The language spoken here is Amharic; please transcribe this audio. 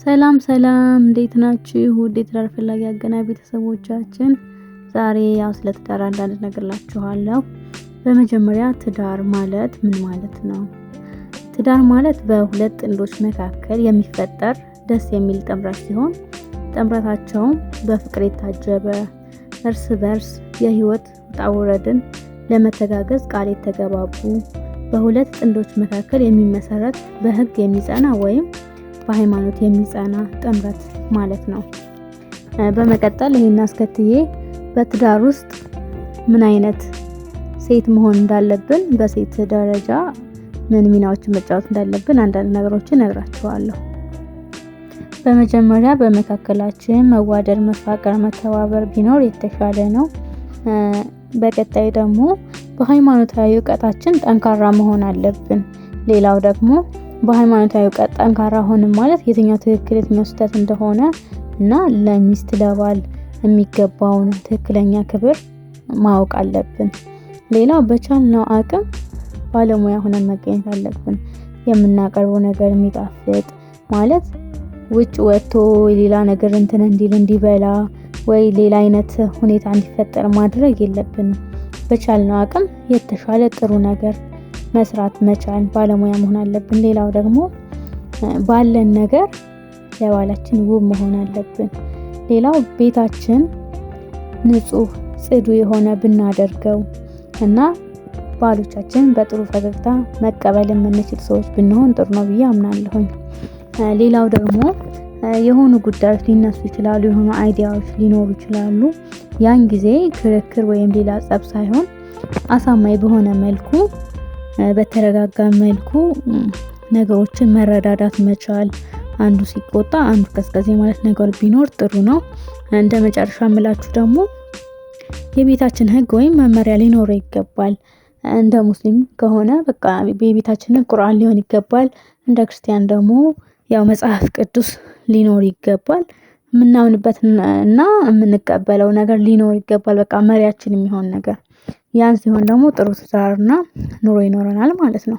ሰላም ሰላም እንዴት ናችሁ? ውድ የትዳር ፈላጊ አገናኝ ቤተሰቦቻችን ዛሬ ያው ስለ ትዳር አንዳንድ ነገር እላችኋለሁ። በመጀመሪያ ትዳር ማለት ምን ማለት ነው? ትዳር ማለት በሁለት ጥንዶች መካከል የሚፈጠር ደስ የሚል ጥምረት ሲሆን ጥምረታቸውም በፍቅር የታጀበ እርስ በርስ የህይወት ውጣ ውረድን ለመተጋገዝ ቃል የተገባቡ በሁለት ጥንዶች መካከል የሚመሰረት በህግ የሚጸና ወይም በሃይማኖት የሚጸና ጥምረት ማለት ነው። በመቀጠል ይሄን አስከትዬ በትዳር ውስጥ ምን አይነት ሴት መሆን እንዳለብን በሴት ደረጃ ምን ሚናዎችን መጫወት እንዳለብን አንዳንድ ነገሮችን እነግራችኋለሁ። በመጀመሪያ በመካከላችን መዋደድ፣ መፋቀር፣ መተባበር ቢኖር የተሻለ ነው። በቀጣይ ደግሞ በሃይማኖታዊ እውቀታችን ጠንካራ መሆን አለብን። ሌላው ደግሞ በሃይማኖታዊ እውቀት ጠንካራ ሆንን ማለት የትኛው ትክክል የትኛው ስህተት እንደሆነ እና ለሚስት ለባል የሚገባውን ትክክለኛ ክብር ማወቅ አለብን። ሌላው በቻልነው አቅም ባለሙያ ሆነን መገኘት አለብን። የምናቀርበው ነገር የሚጣፍጥ ማለት ውጭ ወጥቶ ሌላ ነገር እንዲበላ ወይ ሌላ አይነት ሁኔታ እንዲፈጠር ማድረግ የለብንም። በቻልነው አቅም የተሻለ ጥሩ ነገር መስራት መቻል ባለሙያ መሆን አለብን። ሌላው ደግሞ ባለን ነገር ለባላችን ውብ መሆን አለብን። ሌላው ቤታችን ንጹህ ጽዱ የሆነ ብናደርገው እና ባሎቻችን በጥሩ ፈገግታ መቀበል የምንችል ሰዎች ብንሆን ጥሩ ነው ብዬ አምናለሁኝ። ሌላው ደግሞ የሆኑ ጉዳዮች ሊነሱ ይችላሉ፣ የሆኑ አይዲያዎች ሊኖሩ ይችላሉ። ያን ጊዜ ክርክር ወይም ሌላ ጸብ ሳይሆን አሳማኝ በሆነ መልኩ በተረጋጋ መልኩ ነገሮችን መረዳዳት መቻል፣ አንዱ ሲቆጣ አንዱ ቀዝቀዝ ማለት ነገር ቢኖር ጥሩ ነው። እንደ መጨረሻ የምላችሁ ደግሞ የቤታችን ህግ ወይም መመሪያ ሊኖረው ይገባል። እንደ ሙስሊም ከሆነ በቃ የቤታችን ቁርአን ሊሆን ይገባል። እንደ ክርስቲያን ደግሞ ያው መጽሐፍ ቅዱስ ሊኖር ይገባል። የምናምንበት እና የምንቀበለው ነገር ሊኖር ይገባል። በቃ መሪያችን የሚሆን ነገር ያን ሲሆን ደግሞ ጥሩ ትዳርና ኑሮ ይኖረናል ማለት ነው።